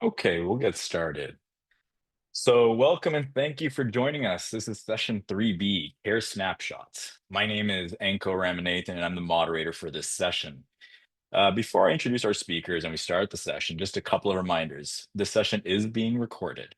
Okay, we'll get started. So, welcome and thank you for joining us. This is session 3B, Care Snapshots. My name is Anko Ramanathan, and I'm the moderator for this session. Before I introduce our speakers and we start the session, just a couple of reminders. This session is being recorded.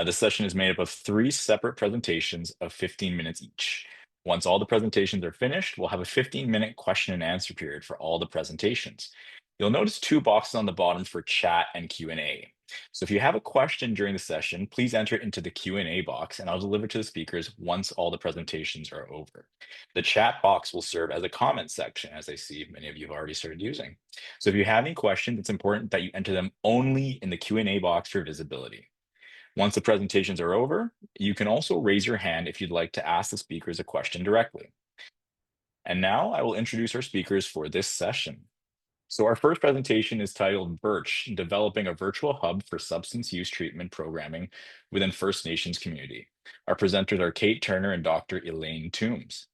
This session is made up of three separate presentations of 15 minutes each. Once all the presentations are finished, we'll have a 15-minute question and answer period for all the presentations. You'll notice two boxes on the bottom for chat and Q&A. So if you have a question during the session, please enter it into the Q&A box and I'll deliver to the speakers once all the presentations are over. The chat box will serve as a comment section, as I see many of you have already started using. So if you have any questions, it's important that you enter them only in the Q&A box for visibility. Once the presentations are over, you can also raise your hand if you'd like to ask the speakers a question directly. And now I will introduce our speakers for this session. So our first presentation is titled BIRCH, Developing a Virtual Hub for Substance Use Treatment Programming within First Nations Community. Our presenters are Kate Turner and Dr. Elaine Toombs.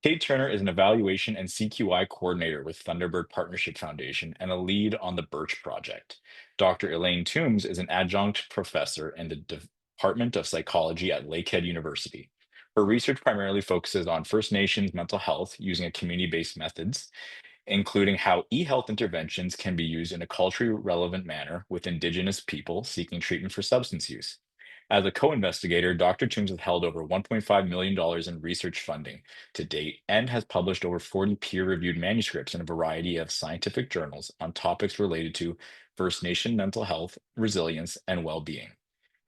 Kate Turner is an evaluation and CQI coordinator with Thunderbird Partnership Foundation and a lead on the BIRCH project. Dr. Elaine Toombs is an adjunct professor in the Department of Psychology at Lakehead University. Her research primarily focuses on First Nations mental health using community-based methods, including how e-health interventions can be used in a culturally relevant manner with Indigenous people seeking treatment for substance use. As a co-investigator, Dr. Toombs has held over $1.5 million in research funding to date and has published over 40 peer-reviewed manuscripts in a variety of scientific journals on topics related to First Nation mental health, resilience, and well-being.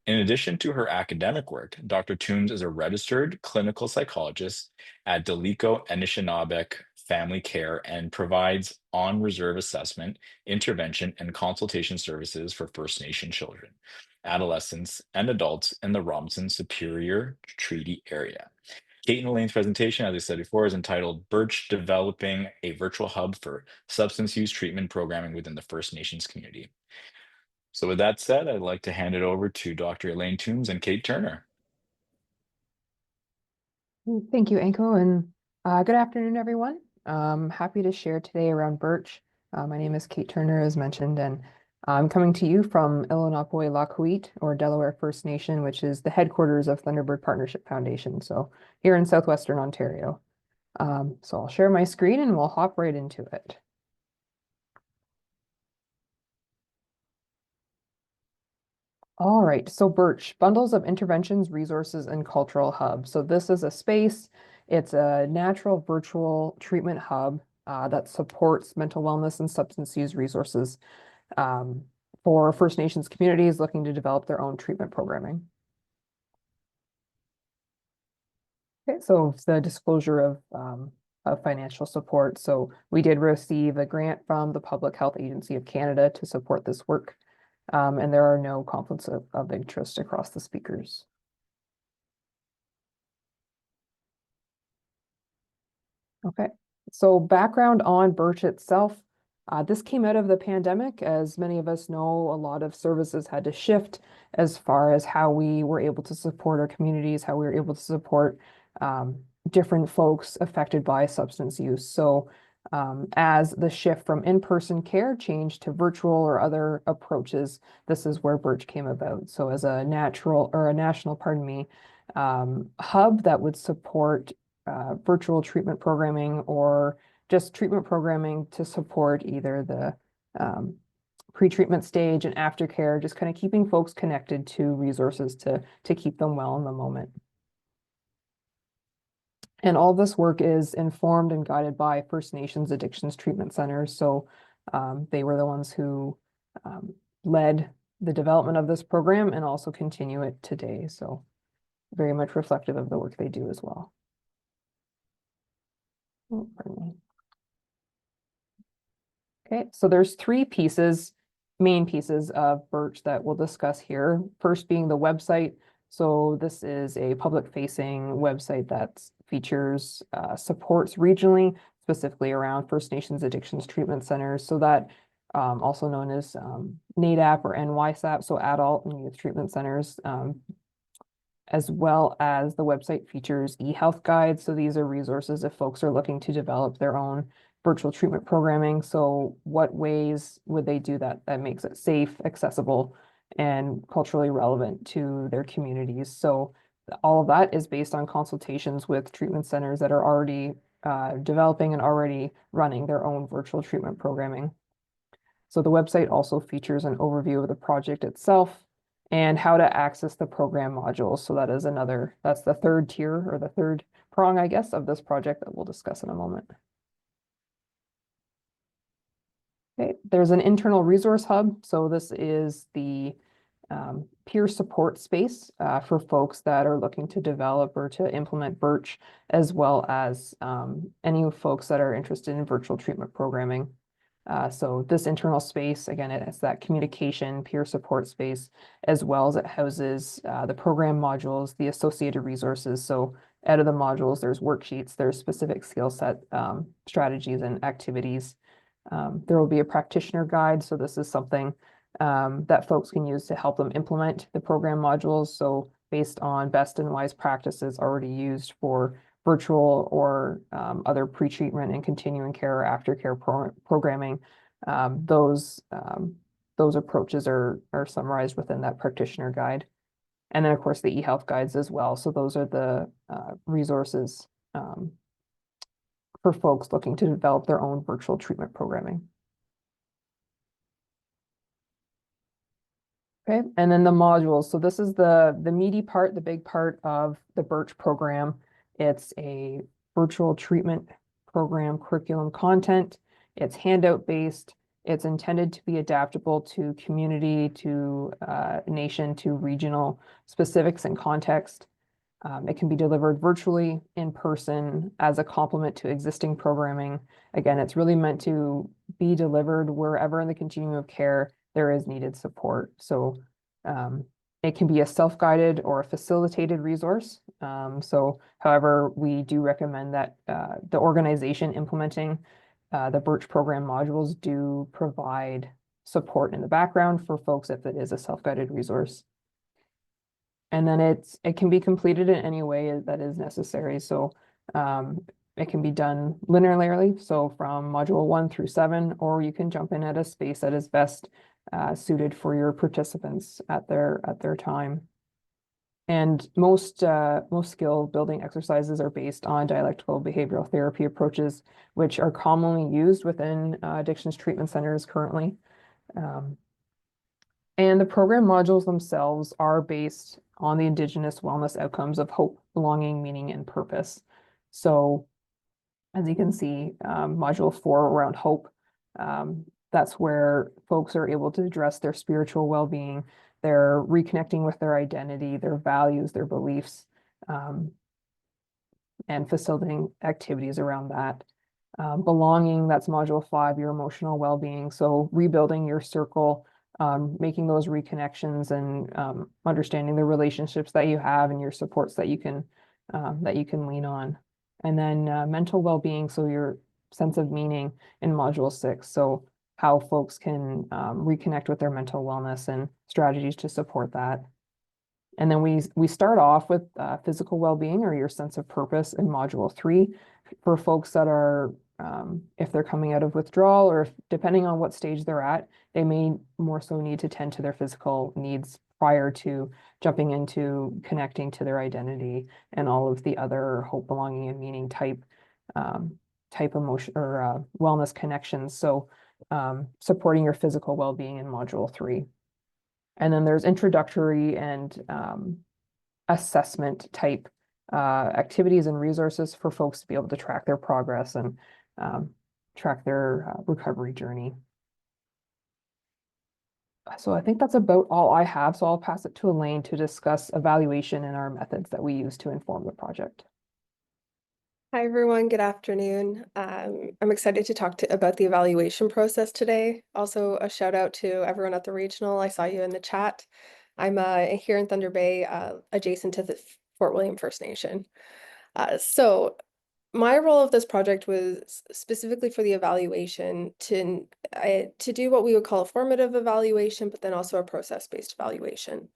In addition to her academic work, Dr. Toombs is a registered clinical psychologist at Delico Anishinaabe Family Care and provides on-reserve assessment, intervention, and consultation services for First Nation children, adolescents, and adults in the Robinson Superior Treaty Area. Kate and Elaine's presentation, as I said before, is entitled BIRCH Developing a Virtual Hub for Substance Use Treatment Programming within the First Nations Community. So with that said, I'd like to hand it over to Dr. Elaine Toombs and Kate Turner. Thank you, Anko, and good afternoon, everyone. Happy to share today around BIRCH. My name is Kate Turner, as mentioned, and I'm coming to you from Illinois-Laquit, or Delaware First Nation, which is the headquarters of Thunderbird Partnership Foundation, so here in southwestern Ontario. So I'll share my screen and we'll hop right into it. All right, so BIRCH, Bundles of Interventions, Resources, and Cultural Hub. So this is a space, it's a natural virtual treatment hub that supports mental wellness and substance use resources for First Nations communities looking to develop their own treatment programming. Okay, so the disclosure of financial support. So we did receive a grant from the Public Health Agency of Canada to support this work. And there are no conflicts of interest across the speakers. Okay, so background on BIRCH itself. This came out of the pandemic. As many of us know, a lot of services had to shift as far as how we were able to support our communities, how we were able to support different folks affected by substance use. So as the shift from in-person care changed to virtual or other approaches, this is where BIRCH came about. So as a national, hub that would support virtual treatment programming or just treatment programming to support either the pre-treatment stage and aftercare, just kind of keeping folks connected to resources to keep them well in the moment. And all this work is informed and guided by First Nations Addictions Treatment Centers. So they were the ones who led the development of this program and also continue it today. So very much reflective of the work they do as well. Oh, pardon me. Okay, so there's three main pieces of BIRCH that we'll discuss here. First being the website. So this is a public-facing website that features supports regionally, specifically around First Nations Addictions Treatment Centers. So that also known as NADAP or NYSAP, so Adult and Youth Treatment Centers, as well as the website features e-health guides. So these are resources if folks are looking to develop their own virtual treatment programming. So what ways would they do that that makes it safe, accessible, and culturally relevant to their communities? So all of that is based on consultations with treatment centers that are already developing and already running their own virtual treatment programming. So the website also features an overview of the project itself and how to access the program modules. So that's the third tier or the third prong, I guess, of this project that we'll discuss in a moment. Okay, there's an internal resource hub. So this is the peer support space for folks that are looking to develop or to implement BIRCH, as well as any folks that are interested in virtual treatment programming. So this internal space, again, it's that communication peer support space, as well as it houses the program modules, the associated resources. So out of the modules, there's worksheets, there's specific skill set strategies and activities. There will be a practitioner guide. So this is something that folks can use to help them implement the program modules. So based on best and wise practices already used for virtual or other pre-treatment and continuing care or aftercare programming, those approaches are summarized within that practitioner guide. And then, of course, the eHealth guides as well. So those are the resources for folks looking to develop their own virtual treatment programming. Okay, and then the modules. So this is the meaty part, the big part of the BIRCH program. It's a virtual treatment program curriculum content. It's handout based. It's intended to be adaptable to community, to nation, to regional specifics and context. It can be delivered virtually, in person, as a complement to existing programming. Again, it's really meant to be delivered wherever in the continuum of care there is needed support. So it can be a self-guided or a facilitated resource. So however, we do recommend that the organization implementing the BIRCH program modules do provide support in the background for folks if it is a self-guided resource. And then it can be completed in any way that is necessary. So it can be done linearly, so from module 1 through 7, or you can jump in at a space that is best suited for your participants at their time. And most skill building exercises are based on dialectical behavioral therapy approaches, which are commonly used within addictions treatment centers currently. And the program modules themselves are based on the Indigenous wellness outcomes of hope, belonging, meaning, and purpose. So as you can see, module 4 around hope, that's where folks are able to address their spiritual well-being, they're reconnecting with their identity, their values, their beliefs, and facilitating activities around that. Belonging, that's module 5, your emotional well-being. So rebuilding your circle, making those reconnections and understanding the relationships that you have and your supports that you can lean on. And then mental well-being, so your sense of meaning in module 6. So how folks can reconnect with their mental wellness and strategies to support that. And then we start off with physical well-being or your sense of purpose in module 3 for folks that are if they're coming out of withdrawal or depending on what stage they're at, they may more so need to tend to their physical needs prior to jumping into connecting to their identity and all of the other hope, belonging, and meaning type emotion or wellness connections. So supporting your physical well-being in module 3. And then there's introductory and assessment type activities and resources for folks to be able to track their progress and track their recovery journey. So I think that's about all I have. So I'll pass it to Elaine to discuss evaluation and our methods that we use to inform the project. Hi, everyone. Good afternoon. I'm excited to talk about the evaluation process today. Also, a shout out to everyone at the regional. I saw you in the chat. I'm here in Thunder Bay, adjacent to the Fort William First Nation. So my role of this project was specifically for the evaluation to do what we would call a formative evaluation, but then also a process-based evaluation.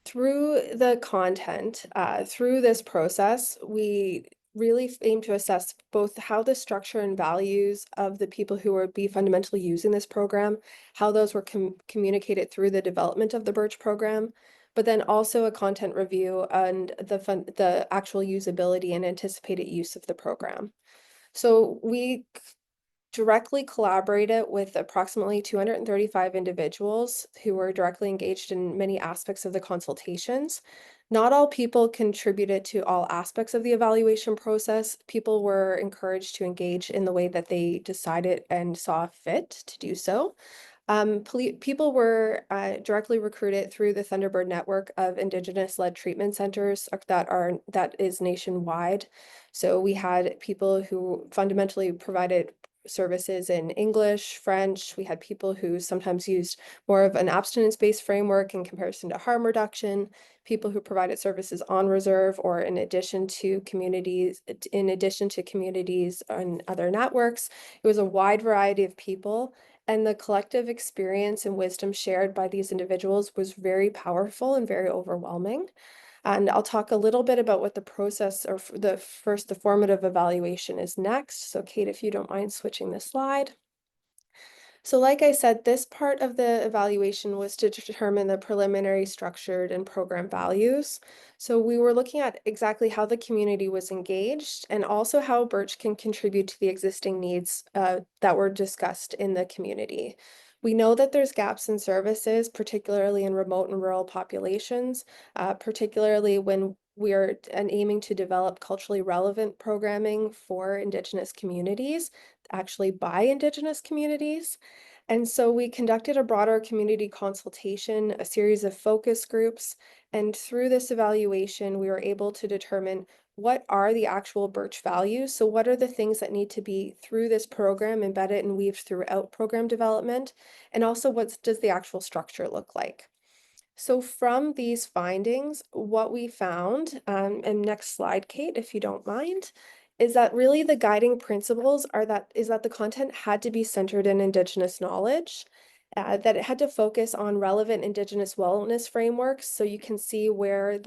Through the content, through this process, we really aim to assess both how the structure and values of the people who would be fundamentally using this program, how those were communicated through the development of the BIRCH program, but then also a content review and the actual usability and anticipated use of the program. So we directly collaborated with approximately 235 individuals who were directly engaged in many aspects of the consultations. Not all people contributed to all aspects of the evaluation process. People were encouraged to engage in the way that they decided and saw fit to do so. People were directly recruited through the Thunderbird network of Indigenous-led treatment centers that is nationwide. So we had people who fundamentally provided services in English, French. We had people who sometimes used more of an abstinence-based framework in comparison to harm reduction, people who provided services on reserve or in addition to communities and other networks. It was a wide variety of people. And the collective experience and wisdom shared by these individuals was very powerful and very overwhelming. And I'll talk a little bit about what the process or the formative evaluation is next. So Kate, if you don't mind switching the slide. So like I said, this part of the evaluation was to determine the preliminary structured and program values. So we were looking at exactly how the community was engaged and also how BIRCH can contribute to the existing needs that were discussed in the community. We know that there's gaps in services, particularly in remote and rural populations, particularly when we are aiming to develop culturally relevant programming for Indigenous communities, actually by Indigenous communities. And so we conducted a broader community consultation, a series of focus groups, and through this evaluation, we were able to determine what are the actual BIRCH values. So what are the things that need to be through this program, embedded and weaved throughout program development, and also what does the actual structure look like? So from these findings, what we found, and next slide, Kate, if you don't mind, is that really the guiding principles is that the content had to be centered in Indigenous knowledge, that it had to focus on relevant Indigenous wellness frameworks. So you can see where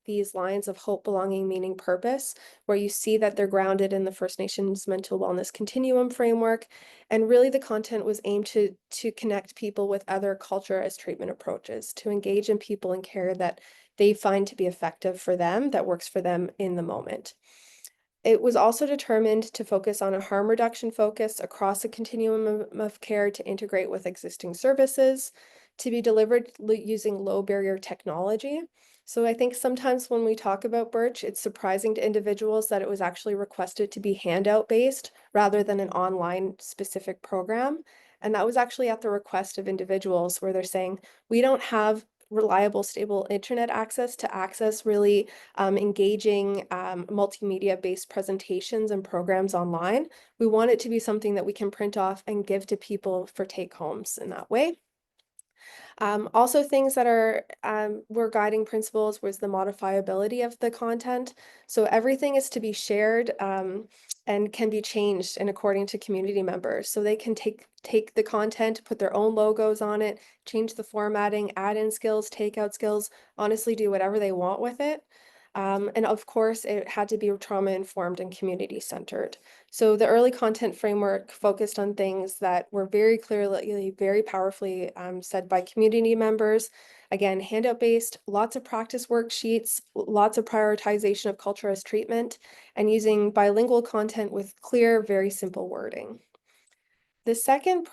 these lines of hope, belonging, meaning, purpose, where you see that they're grounded in the First Nations mental wellness continuum framework. And really the content was aimed to connect people with other culture as treatment approaches, to engage in people in care that they find to be effective for them, that works for them in the moment. It was also determined to focus on a harm reduction focus across a continuum of care to integrate with existing services, to be delivered using low barrier technology. So I think sometimes when we talk about BIRCH, it's surprising to individuals that it was actually requested to be handout based rather than an online specific program. And that was actually at the request of individuals where they're saying, we don't have reliable, stable internet access to access really engaging multimedia-based presentations and programs online. We want it to be something that we can print off and give to people for take-homes in that way. Also things that were guiding principles was the modifiability of the content. So everything is to be shared and can be changed and according to community members. So they can take the content, put their own logos on it, change the formatting, add in skills, take out skills, honestly do whatever they want with it. And of course, it had to be trauma-informed and community-centered. So the early content framework focused on things that were very clearly, very powerfully said by community members. Again, handout-based, lots of practice worksheets, lots of prioritization of culture as treatment, and using bilingual content with clear, very simple wording. The second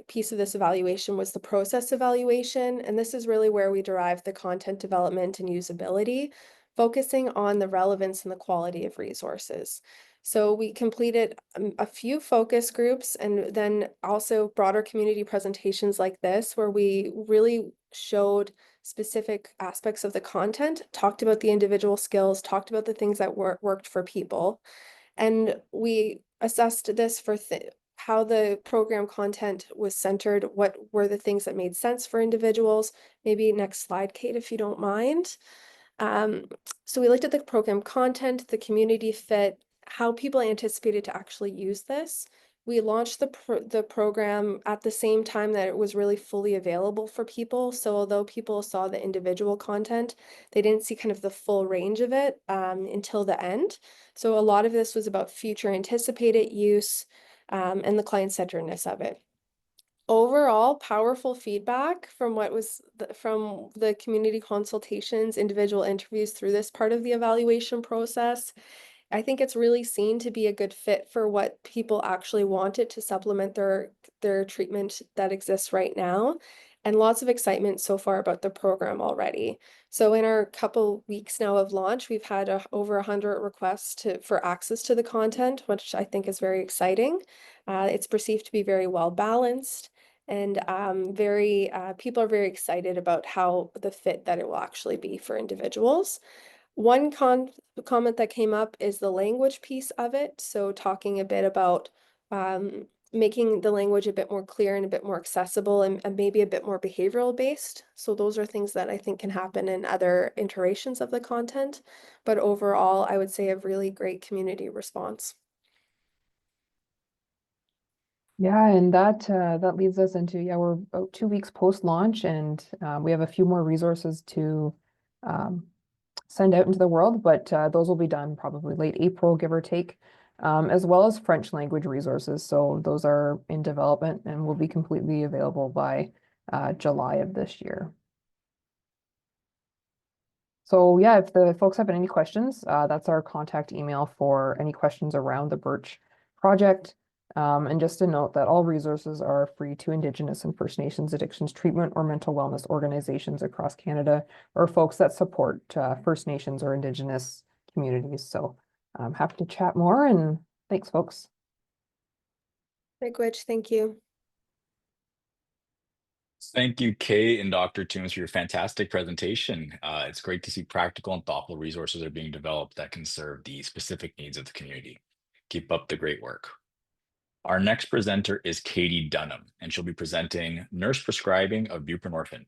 piece of this evaluation was the process evaluation, and this is really where we derive the content development and usability, focusing on the relevance and the quality of resources. So we completed a few focus groups and then also broader community presentations like this, where we really showed specific aspects of the content, talked about the individual skills, talked about the things that worked for people. And we assessed this for how the program content was centered, what were the things that made sense for individuals. Maybe next slide, Kate, if you don't mind. So we looked at the program content, the community fit, how people anticipated to actually use this. We launched the program at the same time that it was really fully available for people. So although people saw the individual content, they didn't see kind of the full range of it until the end. So a lot of this was about future anticipated use and the client-centeredness of it. Overall, powerful feedback from from the community consultations, individual interviews through this part of the evaluation process. I think it's really seen to be a good fit for what people actually wanted to supplement their treatment that exists right now. And lots of excitement so far about the program already. So in our couple weeks now of launch, we've had over 100 requests for access to the content, which I think is very exciting. It's perceived to be very well balanced, and people are very excited about how the fit that it will actually be for individuals. One comment that came up is the language piece of it. So talking a bit about making the language a bit more clear and a bit more accessible and maybe a bit more behavioral based. So those are things that I think can happen in other iterations of the content. But overall, I would say a really great community response. Yeah, and that leads us into, yeah, we're about 2 weeks post-launch, and we have a few more resources to um, send out into the world, but those will be done probably late April, give or take, as well as French language resources. So those are in development and will be completely available by July of this year. So yeah, if the folks have any questions, that's our contact email for any questions around the BIRCH project. And just to note that all resources are free to Indigenous and First Nations addictions treatment or mental wellness organizations across Canada, or folks that support First Nations or Indigenous communities. So I'm happy to chat more, and thanks, folks. Miigwech, thank you. Thank you, Kay and Dr. Toombs, for your fantastic presentation. It's great to see practical and thoughtful resources are being developed that can serve the specific needs of the community. Keep up the great work. Our next presenter is Katie Dunham, and she'll be presenting Nurse Prescribing of Buprenorphine.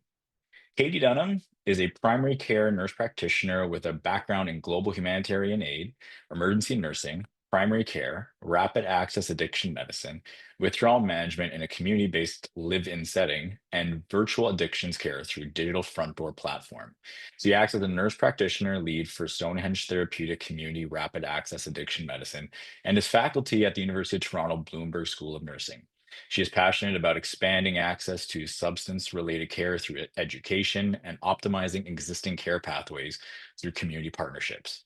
Katie Dunham is a primary care nurse practitioner with a background in global humanitarian aid, emergency nursing, primary care, rapid access addiction medicine, withdrawal management in a community-based live-in setting, and virtual addictions care through digital front door platform. She acts as a nurse practitioner lead for Stonehenge Therapeutic Community Rapid Access Addiction Medicine and is faculty at the University of Toronto Bloomberg School of Nursing. She is passionate about expanding access to substance-related care through education and optimizing existing care pathways through community partnerships.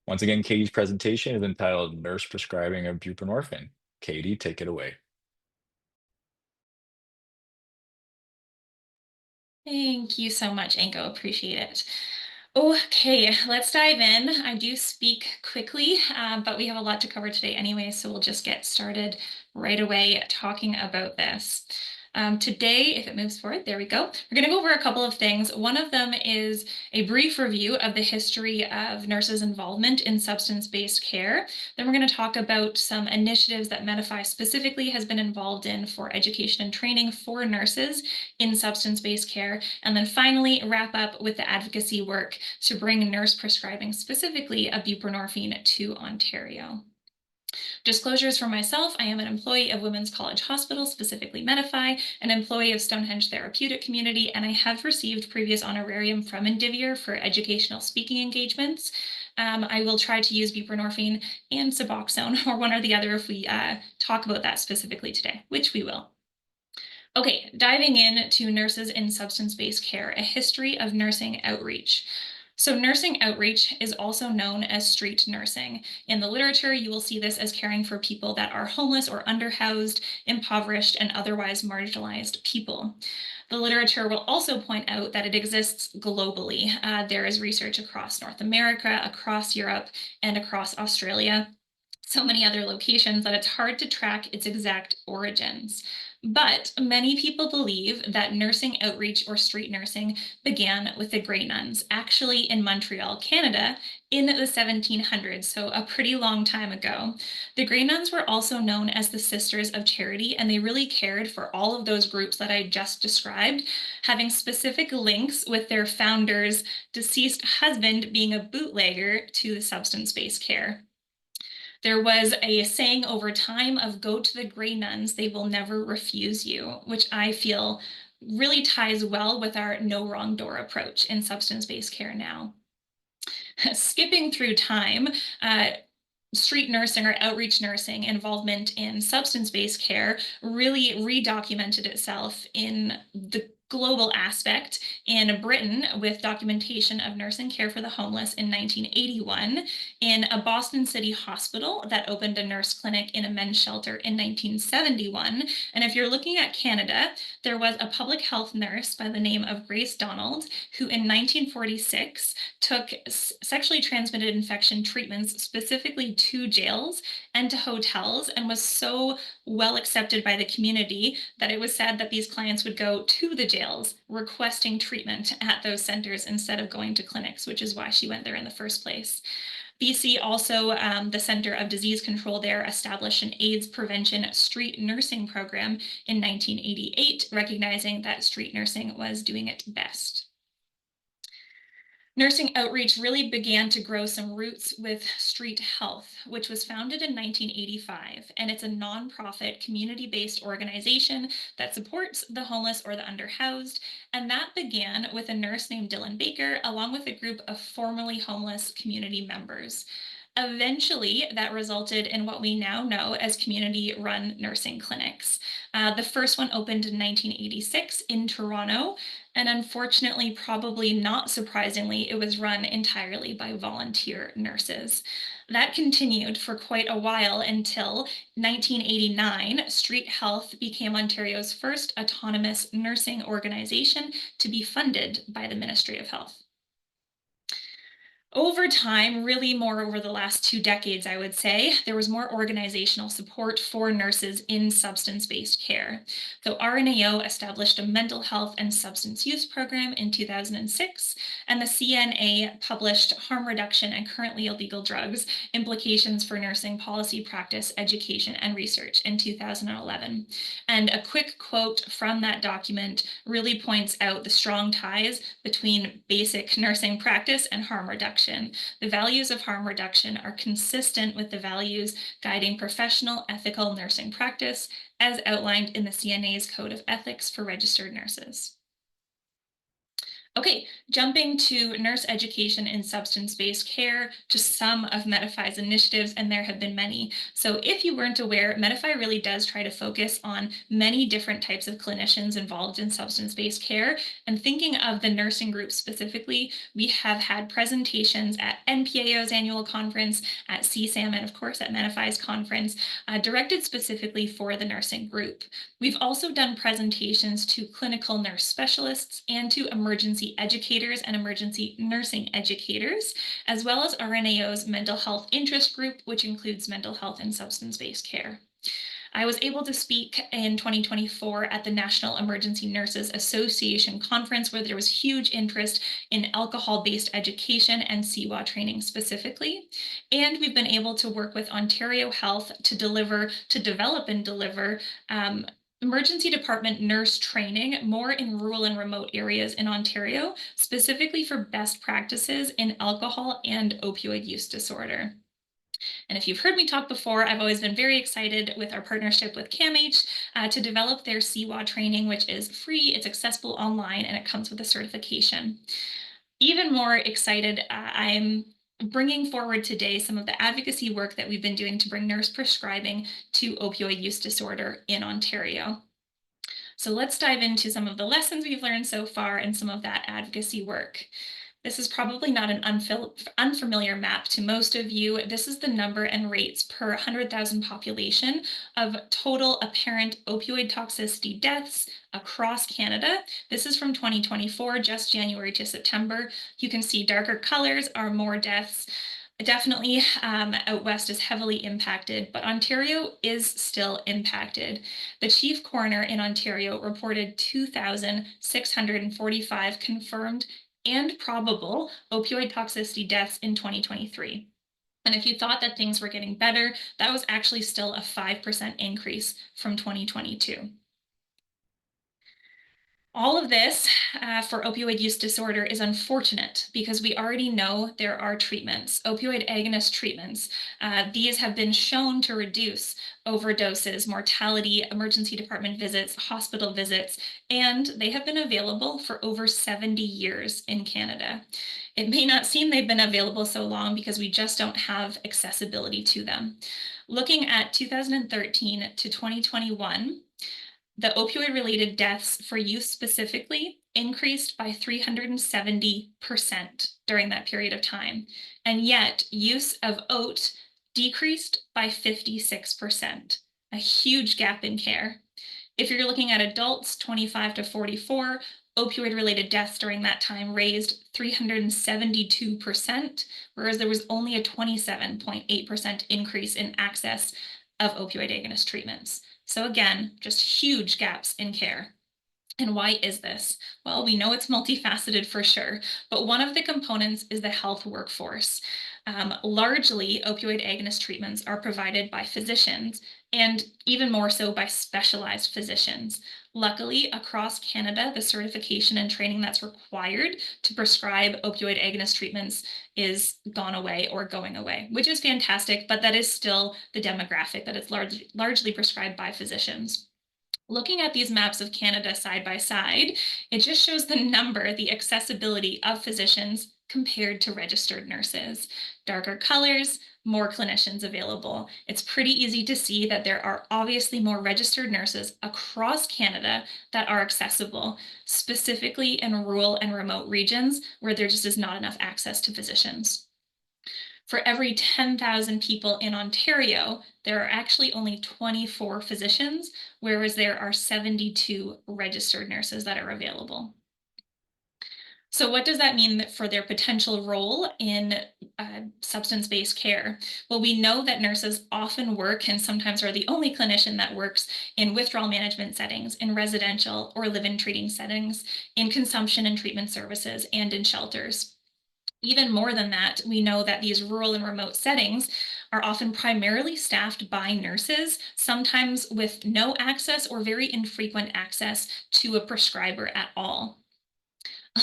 Once again, Katie's presentation is entitled Nurse Prescribing of Buprenorphine. Katie, take it away. Thank you so much, Anko. Appreciate it. Okay, let's dive in. I do speak quickly, but we have a lot to cover today anyway, so we'll just get started right away talking about this. Today, if it moves forward, there we go. We're going to go over a couple of things. One of them is a brief review of the history of nurses' involvement in substance-based care. Then we're going to talk about some initiatives that Medify specifically has been involved in for education and training for nurses in substance-based care. And then finally, wrap up with the advocacy work to bring nurse prescribing specifically of buprenorphine to Ontario. Disclosures for myself, I am an employee of Women's College Hospital, specifically Medify, an employee of Stonehenge Therapeutic Community, and I have received previous honorarium from Indivior for educational speaking engagements. I will try to use buprenorphine and Suboxone, or one or the other if we talk about that specifically today, which we will. Okay, diving into nurses in substance-based care, a history of nursing outreach. So nursing outreach is also known as street nursing. In the literature, you will see this as caring for people that are homeless or underhoused, impoverished, and otherwise marginalized people. The literature will also point out that it exists globally. There is research across North America, across Europe, and across Australia. So many other locations that it's hard to track its exact origins. But many people believe that nursing outreach or street nursing began with the Grey Nuns, actually in Montreal, Canada, in the 1700s, so a pretty long time ago. The Grey Nuns were also known as the Sisters of Charity, and they really cared for all of those groups that I just described, having specific links with their founder's deceased husband being a bootlegger to the substance-based care. There was a saying over time of "go to the gray nuns, they will never refuse you," which I feel really ties well with our no wrong door approach in substance-based care now. Skipping through time, street nursing or outreach nursing involvement in substance-based care really redocumented itself in the global aspect in Britain with documentation of nursing care for the homeless in 1981, in a Boston City hospital that opened a nurse clinic in a men's shelter in 1971. And if you're looking at Canada, there was a public health nurse by the name of Grace Donald, who in 1946 took sexually transmitted infection treatments specifically to jails and to hotels, and was so well accepted by the community that it was said that these clients would go to the jails requesting treatment at those centers instead of going to clinics, which is why she went there in the first place. BC also, the Center of Disease Control there, established an AIDS prevention street nursing program in 1988, recognizing that street nursing was doing it best. Nursing outreach really began to grow some roots with Street Health, which was founded in 1985, and it's a nonprofit community-based organization that supports the homeless or the underhoused, and that began with a nurse named Dylan Baker, along with a group of formerly homeless community members. Eventually, that resulted in what we now know as community-run nursing clinics. The first one opened in 1986 in Toronto, and unfortunately, probably not surprisingly, it was run entirely by volunteer nurses. That continued for quite a while until 1989, Street Health became Ontario's first autonomous nursing organization to be funded by the Ministry of Health. Over time, really more over the last 2 decades, I would say, there was more organizational support for nurses in substance-based care. So RNAO established a mental health and substance use program in 2006, and the CNA published Harm Reduction and Currently Illegal Drugs: Implications for Nursing Policy, Practice, Education, and Research in 2011. And a quick quote from that document really points out the strong ties between basic nursing practice and harm reduction. The values of harm reduction are consistent with the values guiding professional ethical nursing practice, as outlined in the CNA's Code of Ethics for Registered Nurses. Okay, jumping to nurse education in substance-based care, just some of Medify's initiatives, and there have been many. So if you weren't aware, Medify really does try to focus on many different types of clinicians involved in substance-based care. And thinking of the nursing group specifically, we have had presentations at NPAO's annual conference, at CSAM, and of course at Medify's conference, directed specifically for the nursing group. We've also done presentations to clinical nurse specialists and to emergency educators and emergency nursing educators, as well as RNAO's mental health interest group, which includes mental health and substance-based care. I was able to speak in 2024 at the National Emergency Nurses Association conference, where there was huge interest in alcohol-based education and CWA training specifically. And we've been able to work with Ontario Health to develop and deliver emergency department nurse training more in rural and remote areas in Ontario, specifically for best practices in alcohol and opioid use disorder. And if you've heard me talk before, I've always been very excited with our partnership with CAMH to develop their CWA training, which is free, it's accessible online, and it comes with a certification. Even more excited, I'm bringing forward today some of the advocacy work that we've been doing to bring nurse prescribing to opioid use disorder in Ontario. So let's dive into some of the lessons we've learned so far and some of that advocacy work. This is probably not an unfamiliar map to most of you. This is the number and rates per 100,000 population of total apparent opioid toxicity deaths across Canada. This is from 2024, just January to September. You can see darker colors are more deaths. Definitely, out west is heavily impacted, but Ontario is still impacted. The chief coroner in Ontario reported 2,645 confirmed and probable opioid toxicity deaths in 2023. And if you thought that things were getting better, that was actually still a 5% increase from 2022. All of this for opioid use disorder is unfortunate because we already know there are treatments, opioid agonist treatments. These have been shown to reduce overdoses, mortality, emergency department visits, hospital visits, and they have been available for over 70 years in Canada. It may not seem they've been available so long because we just don't have accessibility to them. Looking at 2013 to 2021, the opioid-related deaths for youth specifically increased by 370% during that period of time. And yet, use of OAT decreased by 56%, a huge gap in care. If you're looking at adults 25 to 44, opioid-related deaths during that time raised 372%, whereas there was only a 27.8% increase in access of opioid agonist treatments. So again, just huge gaps in care. And why is this? Well, we know it's multifaceted for sure, but one of the components is the health workforce. Largely, opioid agonist treatments are provided by physicians, and even more so by specialized physicians. Luckily, across Canada, the certification and training that's required to prescribe opioid agonist treatments is gone away or going away, which is fantastic, but that is still the demographic that is largely prescribed by physicians. Looking at these maps of Canada side by side, it just shows the accessibility of physicians compared to registered nurses. Darker colors, more clinicians available. It's pretty easy to see that there are obviously more registered nurses across Canada that are accessible, specifically in rural and remote regions where there just is not enough access to physicians. For every 10,000 people in Ontario, there are actually only 24 physicians, whereas there are 72 registered nurses that are available. So what does that mean for their potential role in substance-based care? Well, we know that nurses often work and sometimes are the only clinician that works in withdrawal management settings, in residential or live-in treating settings, in consumption and treatment services, and in shelters. Even more than that, we know that these rural and remote settings are often primarily staffed by nurses, sometimes with no access or very infrequent access to a prescriber at all.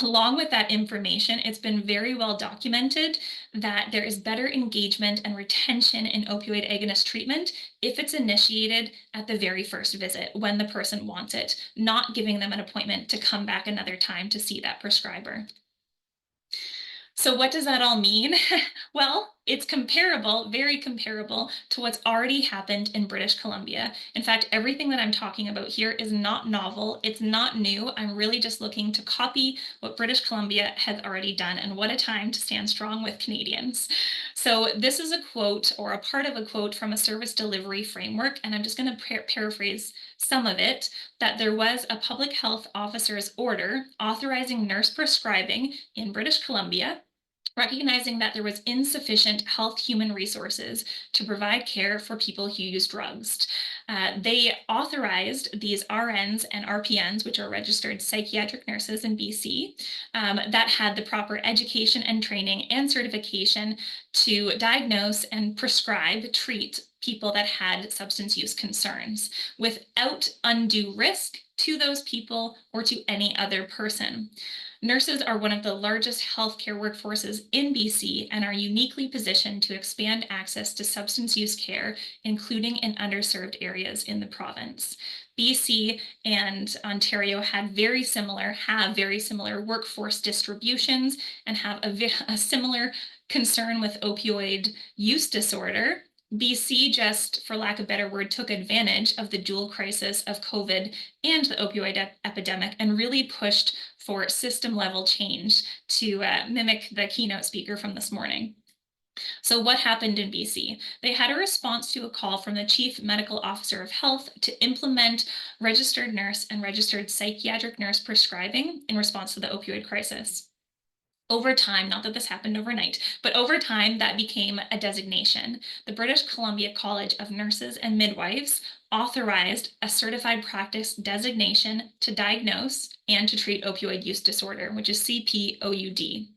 Along with that information, it's been very well documented that there is better engagement and retention in opioid agonist treatment if it's initiated at the very first visit when the person wants it, not giving them an appointment to come back another time to see that prescriber. So what does that all mean? Well, it's comparable, very comparable to what's already happened in British Columbia. In fact, everything that I'm talking about here is not novel. It's not new. I'm really just looking to copy what British Columbia has already done, and what a time to stand strong with Canadians. So this is a quote, or a part of a quote, from a service delivery framework, and I'm just going to paraphrase some of it, that there was a public health officer's order authorizing nurse prescribing in British Columbia, recognizing that there was insufficient health human resources to provide care for people who use drugs. They authorized these RNs and RPNs, which are registered psychiatric nurses in BC, that had the proper education and training and certification to diagnose and prescribe, treat people that had substance use concerns without undue risk to those people or to any other person. Nurses are one of the largest healthcare workforces in BC and are uniquely positioned to expand access to substance use care, including in underserved areas in the province. BC and Ontario have very similar workforce distributions and have a similar concern with opioid use disorder. BC just, for lack of a better word, took advantage of the dual crisis of COVID and the opioid epidemic and really pushed for system level change to mimic the keynote speaker from this morning. So what happened in BC? They had a response to a call from the Chief Medical Officer of Health to implement registered nurse and registered psychiatric nurse prescribing in response to the opioid crisis. Over time, not that this happened overnight, but over time that became a designation. The British Columbia College of Nurses and Midwives authorized a certified practice designation to diagnose and to treat opioid use disorder, which is CPOUD.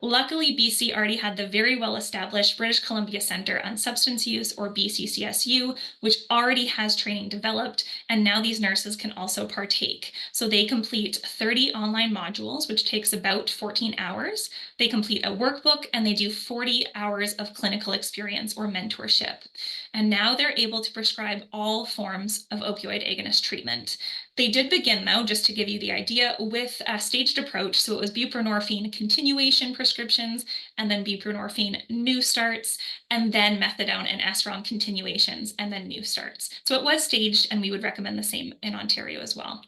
Luckily, BC already had the very well-established British Columbia Centre on Substance Use, or BCCSU, which already has training developed, and now these nurses can also partake. So they complete 30 online modules, which takes about 14 hours. They complete a workbook, and they do 40 hours of clinical experience or mentorship. And now they're able to prescribe all forms of opioid agonist treatment. They did begin, though, just to give you the idea, with a staged approach. So it was buprenorphine continuation prescriptions, and then buprenorphine new starts, and then methadone and esrom continuations, and then new starts. So it was staged, and we would recommend the same in Ontario as well.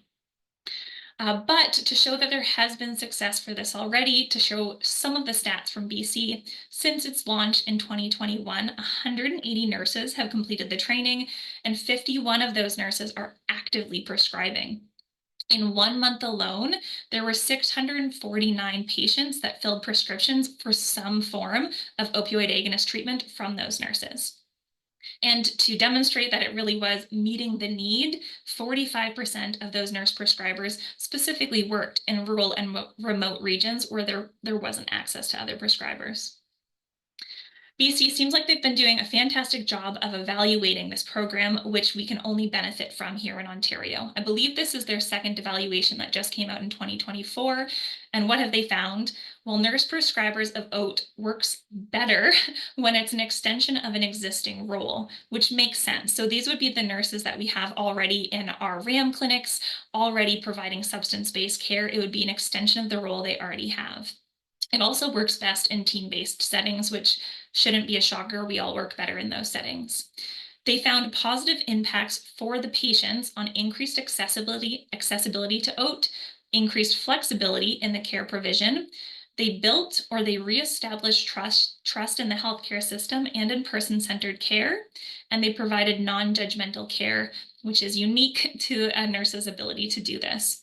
But to show that there has been success for this already, to show some of the stats from BC, since its launch in 2021, 180 nurses have completed the training, and 51 of those nurses are actively prescribing. In 1 month alone, there were 649 patients that filled prescriptions for some form of opioid agonist treatment from those nurses. And to demonstrate that it really was meeting the need, 45% of those nurse prescribers specifically worked in rural and remote regions where there wasn't access to other prescribers. BC seems like they've been doing a fantastic job of evaluating this program, which we can only benefit from here in Ontario. I believe this is their second evaluation that just came out in 2024. And what have they found? Well, nurse prescribers of OAT works better when it's an extension of an existing role, which makes sense. So these would be the nurses that we have already in our RAM clinics, already providing substance-based care. It would be an extension of the role they already have. It also works best in team-based settings, which shouldn't be a shocker. We all work better in those settings. They found positive impacts for the patients on increased accessibility to OAT, increased flexibility in the care provision. They built or they reestablished trust in the healthcare system and in person-centered care, and they provided non-judgmental care, which is unique to a nurse's ability to do this.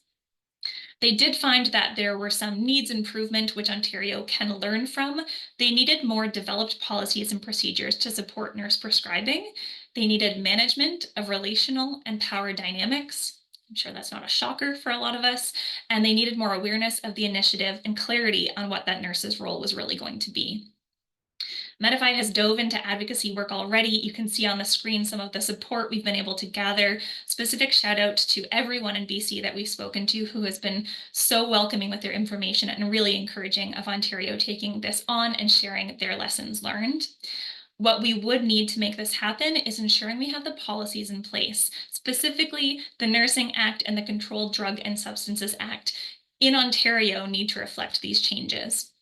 They did find that there were some needs improvement, which Ontario can learn from. They needed more developed policies and procedures to support nurse prescribing. They needed management of relational and power dynamics. I'm sure that's not a shocker for a lot of us. And they needed more awareness of the initiative and clarity on what that nurse's role was really going to be. Medify has dove into advocacy work already. You can see on the screen some of the support we've been able to gather. Specific shout out to everyone in BC that we've spoken to who has been so welcoming with their information and really encouraging of Ontario taking this on and sharing their lessons learned. What we would need to make this happen is ensuring we have the policies in place, specifically the Nursing Act and the Controlled Drug and Substances Act in Ontario need to reflect these changes.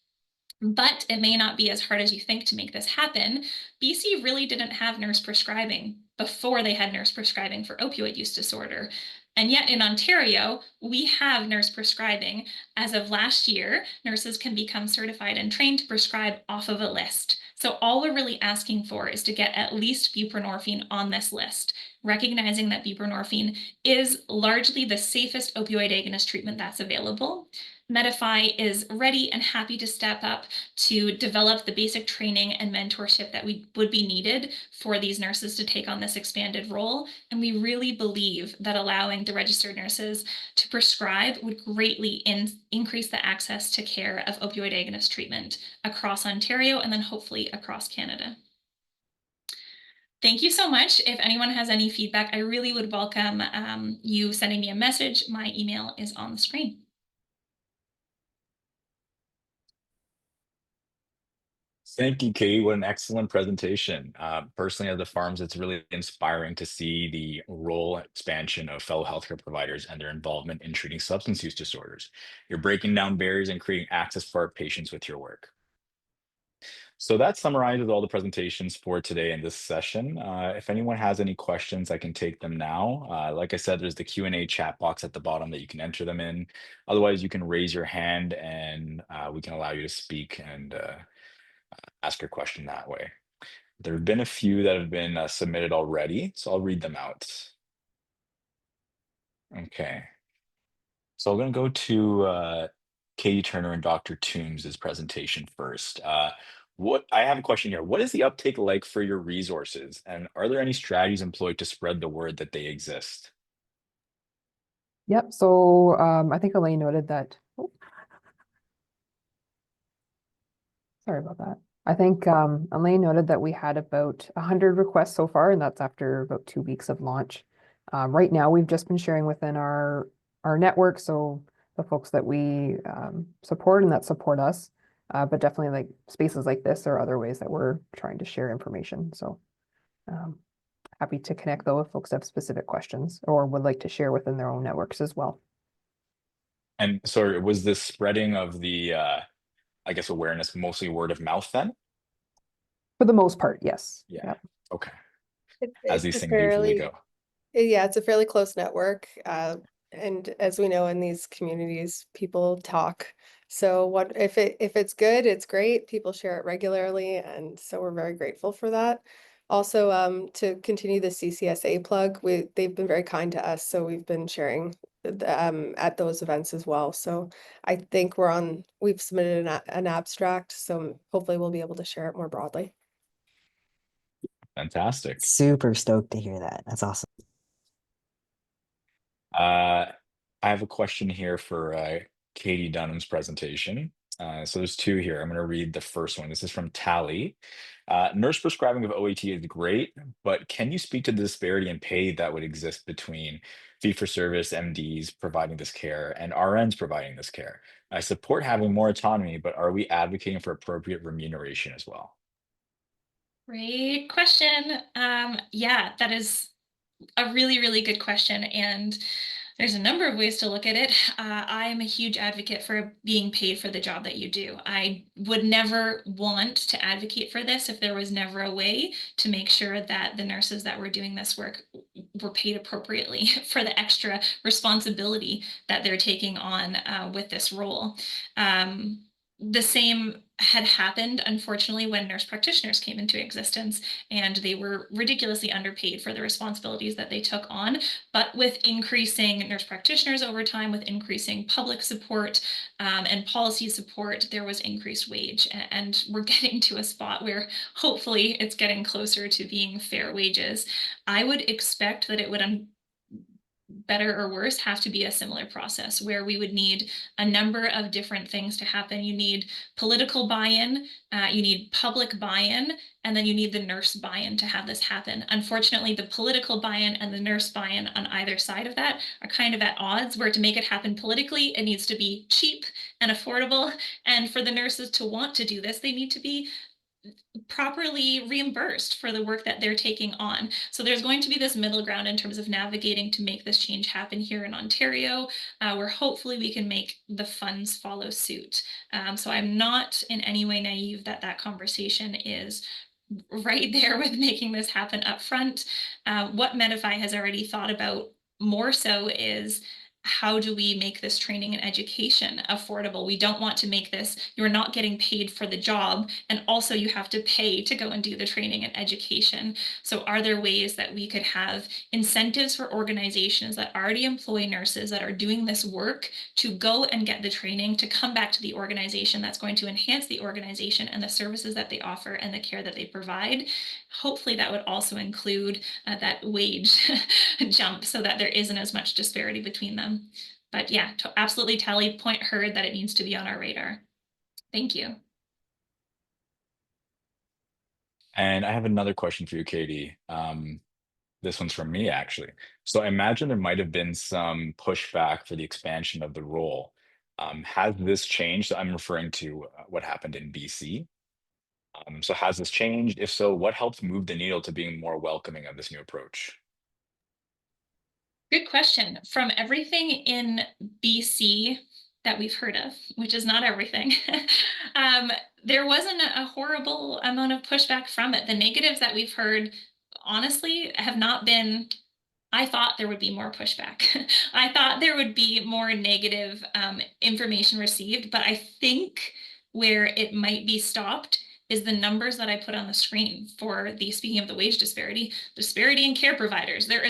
But it may not be as hard as you think to make this happen. BC really didn't have nurse prescribing before they had nurse prescribing for opioid use disorder. And yet in Ontario, we have nurse prescribing. As of last year, nurses can become certified and trained to prescribe off of a list. So all we're really asking for is to get at least buprenorphine on this list, recognizing that buprenorphine is largely the safest opioid agonist treatment that's available. Medify is ready and happy to step up to develop the basic training and mentorship that would be needed for these nurses to take on this expanded role. And we really believe that allowing the registered nurses to prescribe would greatly increase the access to care of opioid agonist treatment across Ontario and then hopefully across Canada. Thank you so much. If anyone has any feedback, I really would welcome you sending me a message. My email is on the screen. Thank you, Katie. What an excellent presentation. Personally, at the farms, it's really inspiring to see the role expansion of fellow healthcare providers and their involvement in treating substance use disorders. You're breaking down barriers and creating access for our patients with your work. So that summarizes all the presentations for today in this session. If anyone has any questions, I can take them now. Like I said, there's the Q&A chat box at the bottom that you can enter them in. Otherwise, you can raise your hand and we can allow you to speak and ask your question that way. There have been a few that have been submitted already, so I'll read them out. Okay. So I'm going to go to Katie Turner and Dr. Toombs' presentation first. I have a question here. What is the uptake like for your resources? And are there any strategies employed to spread the word that they exist? Yep. So I think Elaine noted that. Sorry about that. I think Elaine noted that we had about 100 requests so far, and that's after about 2 weeks of launch. Right now, we've just been sharing within our network, so the folks that we support and that support us. But definitely, like spaces like this are other ways that we're trying to share information. So happy to connect though if folks have specific questions or would like to share within their own networks as well. And so was this spreading of the, I guess, awareness mostly word of mouth then? For the most part, yes. Yeah. Yep. Okay. As It's these a things usually fairly, go. yeah, it's a fairly close network. And as we know in these communities, people talk. So what if it's good, it's great. People share it regularly, and so we're very grateful for that. Also, to continue the CCSA plug, they've been very kind to us, so we've been sharing at those events as well. So I think we've submitted an abstract, so hopefully we'll be able to share it more broadly. Fantastic. Super stoked to hear that. That's awesome. I have a question here for Katie Dunham's presentation. So there's two here. I'm going to read the first one. This is from Tally. Nurse prescribing of OAT is great, but can you speak to the disparity in pay that would exist between fee-for-service MDs providing this care and RNs providing this care? I support having more autonomy, but are we advocating for appropriate remuneration as well? Great question. Yeah, that is a really, really good question. And there's a number of ways to look at it. I am a huge advocate for being paid for the job that you do. I would never want to advocate for this if there was never a way to make sure that the nurses that were doing this work were paid appropriately for the extra responsibility that they're taking on with this role. The same had happened, unfortunately, when nurse practitioners came into existence, and they were ridiculously underpaid for the responsibilities that they took on. But with increasing nurse practitioners over time, with increasing public support and policy support, there was increased wage. And we're getting to a spot where hopefully it's getting closer to being fair wages. I would expect that it would better or worse have to be a similar process where we would need a number of different things to happen. You need political buy-in, you need public buy-in, and then you need the nurse buy-in to have this happen. Unfortunately, the political buy-in and the nurse buy-in on either side of that are kind of at odds, where to make it happen politically, it needs to be cheap and affordable. And for the nurses to want to do this, they need to be properly reimbursed for the work that they're taking on. So there's going to be this middle ground in terms of navigating to make this change happen here in Ontario, where hopefully we can make the funds follow suit. So I'm not in any way naive that that conversation is right there with making this happen up front. What Medify has already thought about more so is, how do we make this training and education affordable? We don't want to make this, you're not getting paid for the job, and also you have to pay to go and do the training and education. So are there ways that we could have incentives for organizations that already employ nurses that are doing this work to go and get the training, to come back to the organization that's going to enhance the organization and the services that they offer and the care that they provide? Hopefully that would also include that wage jump so that there isn't as much disparity between them. But yeah, absolutely, Tally, point heard that it needs to be on our radar. Thank you. And I have another question for you, Katie. This one's from me, actually. So I imagine there might have been some pushback for the expansion of the role. Has this changed? I'm referring to what happened in BC. So has this changed? If so, what helped move the needle to being more welcoming of this new approach? Good question. From everything in BC that we've heard of, which is not everything, there wasn't a horrible amount of pushback from it. The negatives that we've heard, honestly, have not been. I thought there would be more pushback. I thought there would be more negative information received, but I think where it might be stopped is the numbers that I put on the screen for the, speaking of the wage disparity in care providers. There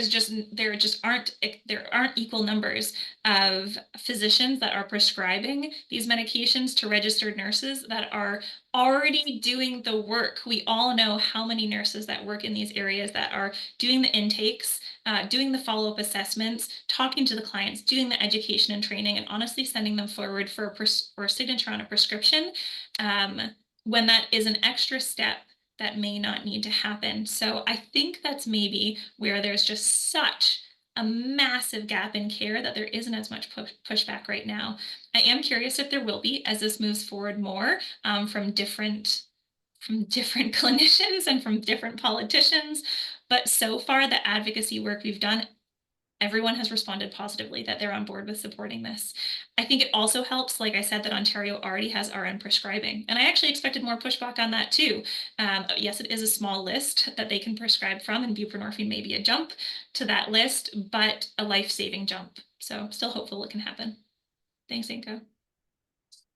aren't equal numbers of physicians that are prescribing these medications to registered nurses that are already doing the work. We all know how many nurses that work in these areas that are doing the intakes, doing the follow-up assessments, talking to the clients, doing the education and training, and honestly sending them forward for a signature on a prescription. when that is an extra step that may not need to happen. So I think that's maybe where there's just such a massive gap in care that there isn't as much pushback right now. I am curious if there will be as this moves forward more from different clinicians and from different politicians. But so far, the advocacy work we've done, everyone has responded positively that they're on board with supporting this. I think it also helps, like I said, that Ontario already has RN prescribing. And I actually expected more pushback on that too. Yes, it is a small list that they can prescribe from, and buprenorphine may be a jump to that list, but a life-saving jump. So still hopeful it can happen. Thanks, Inka.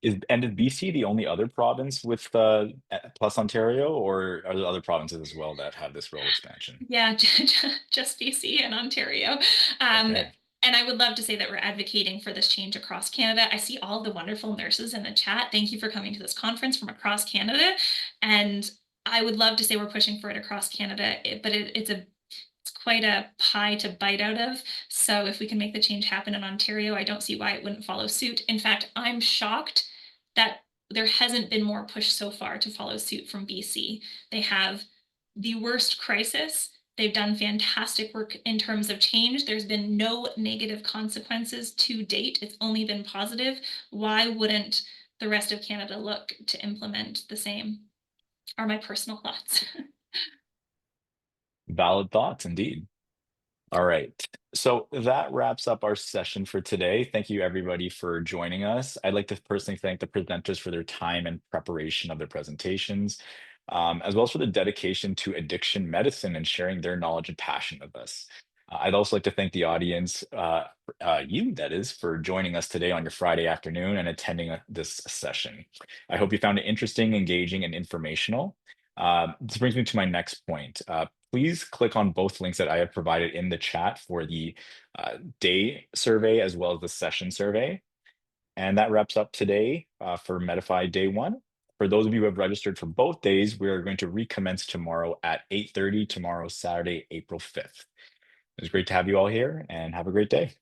Is BC the only other province with plus Ontario, or are there other provinces as well that have this role expansion? Yeah, just BC and Ontario. Okay. And I would love to say that we're advocating for this change across Canada. I see all the wonderful nurses in the chat. Thank you for coming to this conference from across Canada. And I would love to say we're pushing for it across Canada, but it's quite a pie to bite out of. So if we can make the change happen in Ontario, I don't see why it wouldn't follow suit. In fact, I'm shocked that there hasn't been more push so far to follow suit from BC. They have the worst crisis. They've done fantastic work in terms of change. There's been no negative consequences to date. It's only been positive. Why wouldn't the rest of Canada look to implement the same? Are my personal thoughts. Valid thoughts indeed. All right. So that wraps up our session for today. Thank you, everybody, for joining us. I'd like to personally thank the presenters for their time and preparation of their presentations, as well as for the dedication to addiction medicine and sharing their knowledge and passion with us. I'd also like to thank the audience, you, that is, for joining us today on your Friday afternoon and attending this session. I hope you found it interesting, engaging, and informational. This brings me to my next point. Please click on both links that I have provided in the chat for the day survey as well as the session survey. And that wraps up today for Medify Day 1. For those of you who have registered for both days, we are going to recommence tomorrow at 8:30, tomorrow, Saturday, April 5th. It was great to have you all here, and have a great day.